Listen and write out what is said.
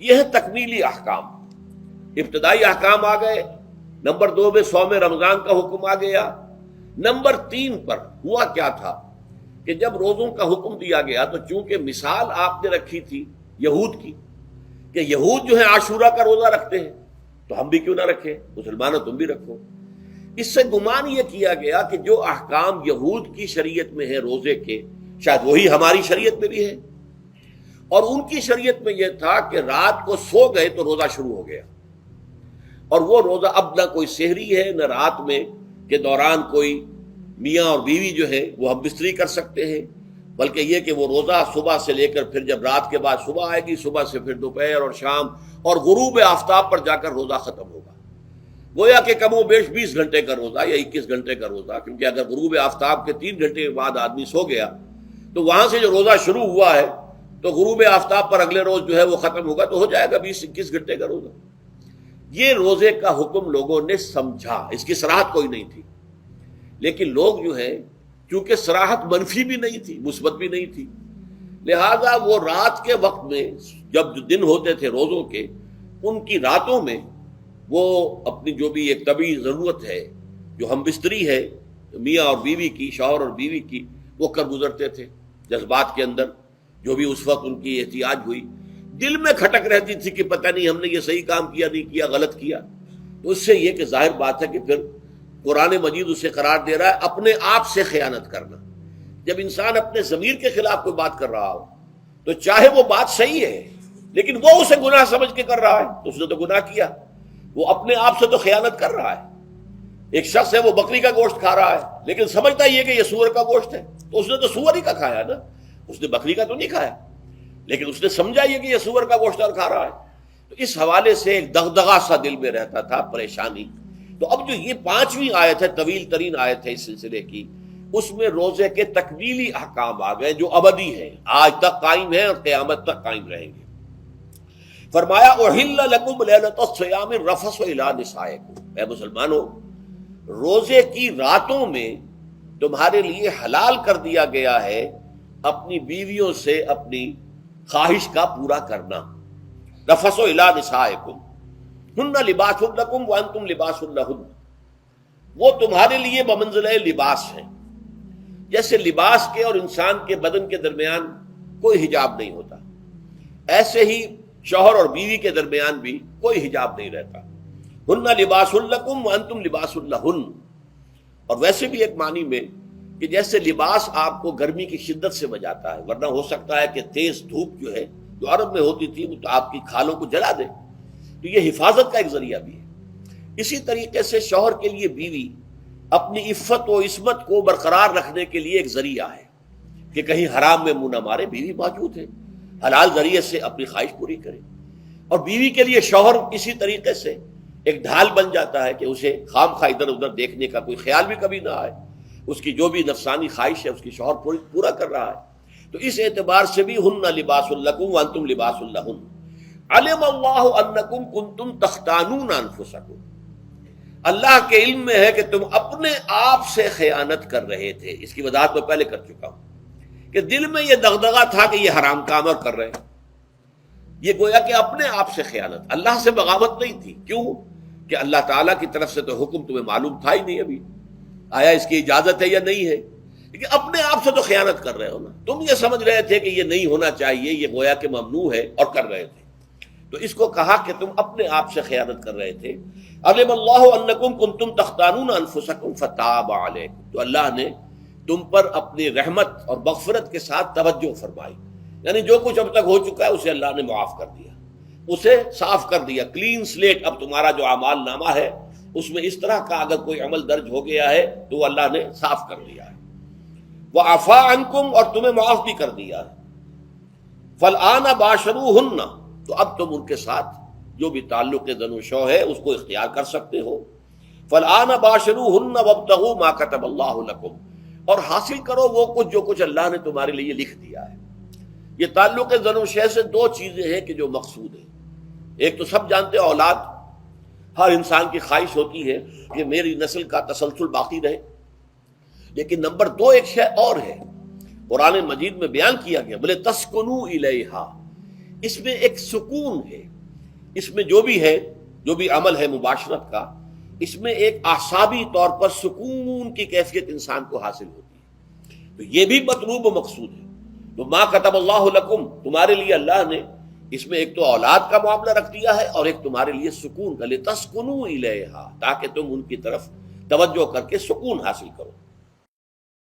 یہ ہے تکمیلی احکام. ابتدائی احکام آ گئے. نمبر 2 میں صوم رمضان کا حکم آ گیا. نمبر 3 پر ہوا کیا تھا کہ جب روزوں کا حکم دیا گیا تو چونکہ مثال آپ نے رکھی تھی یہود کی کہ یہود جو ہے عاشورہ کا روزہ رکھتے ہیں تو ہم بھی کیوں نہ رکھیں، مسلمانوں تم بھی رکھو. اس سے گمان یہ کیا گیا کہ جو احکام یہود کی شریعت میں ہے روزے کے، شاید وہی ہماری شریعت میں بھی ہے. اور ان کی شریعت میں یہ تھا کہ رات کو سو گئے تو روزہ شروع ہو گیا، اور وہ روزہ اب نہ کوئی سحری ہے نہ رات میں کے دوران کوئی میاں اور بیوی جو ہے وہ ہم بستری کر سکتے ہیں، بلکہ یہ کہ وہ روزہ صبح سے لے کر پھر جب رات کے بعد صبح آئے گی، صبح سے پھر دوپہر اور شام اور غروب آفتاب پر جا کر روزہ ختم ہوگا. گویا کہ کم و بیش 20 گھنٹے کا روزہ یا 21 گھنٹے کا روزہ، کیونکہ اگر غروب آفتاب کے 3 گھنٹے بعد آدمی سو گیا تو وہاں سے جو روزہ شروع ہوا ہے تو غروب آفتاب پر اگلے روز جو ہے وہ ختم ہوگا، تو ہو جائے گا 20-21 گھنٹے کا روزہ. یہ روزے کا حکم لوگوں نے سمجھا، اس کی صراحت کوئی نہیں تھی. لیکن لوگ جو ہے چونکہ صراحت منفی بھی نہیں تھی مثبت بھی نہیں تھی، لہذا وہ رات کے وقت میں جب دن ہوتے تھے روزوں کے، ان کی راتوں میں وہ اپنی جو بھی ایک طبعی ضرورت ہے جو ہم بستری ہے میاں اور بیوی کی، شوہر اور بیوی کی، وہ کر گزرتے تھے. جذبات کے اندر جو بھی اس وقت ان کی احتیاج ہوئی، دل میں کھٹک رہتی تھی کہ پتہ نہیں ہم نے یہ صحیح کام کیا نہیں کیا، غلط کیا. تو اس سے یہ کہ ظاہر بات ہے کہ پھر قرآن مجید اسے قرار دے رہا ہے اپنے آپ سے خیانت کرنا. جب انسان اپنے ضمیر کے خلاف کوئی بات کر رہا ہو تو چاہے وہ بات صحیح ہے لیکن وہ اسے گناہ سمجھ کے کر رہا ہے تو اس نے تو گناہ کیا، وہ اپنے آپ سے تو خیانت کر رہا ہے. ایک شخص ہے وہ بکری کا گوشت کھا رہا ہے لیکن سمجھتا یہ کہ یہ سور کا گوشت ہے، تو اس نے تو سور ہی کا کھایا نا، اس نے بکری کا تو نہیں کھایا، لیکن اس نے سمجھا یہ کہ یہ سور کا گوشت کھا رہا ہے. تو اس حوالے سے ایک دغدغہ سا دل میں رہتا تھا، پریشانی. تو اب جو یہ 5ویں آیت ہے، طویل ترین آیت ہے اس سلسلے کی، اس میں روزے کے تکمیلی احکام آ گئے جو ابدی ہیں، آج تک قائم ہیں اور قیامت تک قائم رہیں گے. فرمایا احل لکم لیلۃ الصیام الرفث الی نسائکم، اے مسلمانوں روزے کی راتوں میں تمہارے لیے حلال کر دیا گیا ہے اپنی بیویوں سے اپنی خواہش کا پورا کرنا. رفث الی نسائکم ہن لباس لکم وانتم لباس لہن، وہ تمہارے لیے بمنزلہ لباس ہیں. جیسے لباس کے اور انسان کے بدن کے درمیان کوئی حجاب نہیں ہوتا، ایسے ہی شوہر اور بیوی کے درمیان بھی کوئی حجاب نہیں رہتا. ہن لباس لکم وانتم لباس لہن. اور ویسے بھی ایک معنی میں کہ جیسے لباس آپ کو گرمی کی شدت سے بچاتا ہے، ورنہ ہو سکتا ہے کہ تیز دھوپ جو ہے جو عرب میں ہوتی تھی وہ تو آپ کی کھالوں کو جلا دے، تو یہ حفاظت کا ایک ذریعہ بھی ہے. اسی طریقے سے شوہر کے لیے بیوی اپنی عفت و عصمت کو برقرار رکھنے کے لیے ایک ذریعہ ہے کہ کہیں حرام میں منہ نہ مارے، بیوی موجود ہے، حلال ذریعے سے اپنی خواہش پوری کرے. اور بیوی کے لیے شوہر اسی طریقے سے ایک ڈھال بن جاتا ہے کہ اسے خام خواہ ادھر ادھر دیکھنے کا کوئی خیال بھی کبھی نہ آئے، اس کی جو بھی نفسانی خواہش ہے اس کی شوہر پورا کر رہا ہے. تو اس اعتبار سے بھی ہن لباس لکم وانتم لباس لہن. علم اللہ انکم کنتم تختانون انفسکم، اللہ کے علم میں ہے کہ تم اپنے آپ سے خیانت کر رہے تھے. اس کی وضاحت میں پہلے کر چکا ہوں کہ دل میں یہ دغدغہ تھا کہ یہ حرام کام اور کر رہے ہیں. یہ گویا کہ اپنے آپ سے خیانت، اللہ سے بغاوت نہیں تھی. کیوں کہ اللہ تعالیٰ کی طرف سے تو حکم تمہیں معلوم تھا ہی نہیں ابھی، آیا اس کی اجازت ہے یا نہیں ہے، لیکن اپنے آپ سے تو خیانت کر رہے ہو نا. تم یہ سمجھ رہے تھے کہ یہ نہیں ہونا چاہیے، یہ گویا کہ ممنوع ہے اور کر رہے تھے. تو اس کو کہا کہ تم اپنے آپ سے خیانت کر رہے تھے. علم اللہ انکم کنتم تختانون انفسکم فتاب علیکم، تو اللہ نے تم پر اپنی رحمت اور مغفرت کے ساتھ توجہ فرمائی، یعنی جو کچھ اب تک ہو چکا ہے اسے اللہ نے معاف کر دیا، اسے صاف کر دیا، کلین سلیٹ. اب تمہارا جو اعمال نامہ ہے اس میں اس طرح کا اگر کوئی عمل درج ہو گیا ہے تو وہ اللہ نے صاف کر دیا ہے. وعفا عنکم، اور تمہیں معاف بھی کر دیا ہے. فالآن باشروہن، تو اب تم ان کے ساتھ جو بھی تعلق زن و شو ہے اس کو اختیار کر سکتے ہو. فالآن باشروہن وابتغوا ما کتب اللہ لکم، اور حاصل کرو وہ کچھ جو کچھ اللہ نے تمہارے لیے لکھ دیا ہے. یہ تعلق زن و شے سے 2 چیزیں ہیں کہ جو مقصود ہیں. ایک تو سب جانتے ہیں اولاد، ہر انسان کی خواہش ہوتی ہے کہ میری نسل کا تسلسل باقی رہے. لیکن نمبر 2 ایک شے اور ہے، قرآن مجید میں بیان کیا گیا، بولے تسکنو الیہا، اس میں ایک سکون ہے، اس میں جو بھی عمل ہے مباشرت کا، اس میں ایک اعصابی طور پر سکون کی کیفیت انسان کو حاصل ہوتی ہے، تو یہ بھی مطلوب و مقصود ہے۔ تو ما کتب اللہ لکم، تمہارے لیے اللہ نے اس میں ایک تو اولاد کا معاملہ رکھ دیا ہے، اور ایک تمہارے لیے سکون کا، لتسکنوا الیہا، تاکہ تم ان کی طرف توجہ کر کے سکون حاصل کرو۔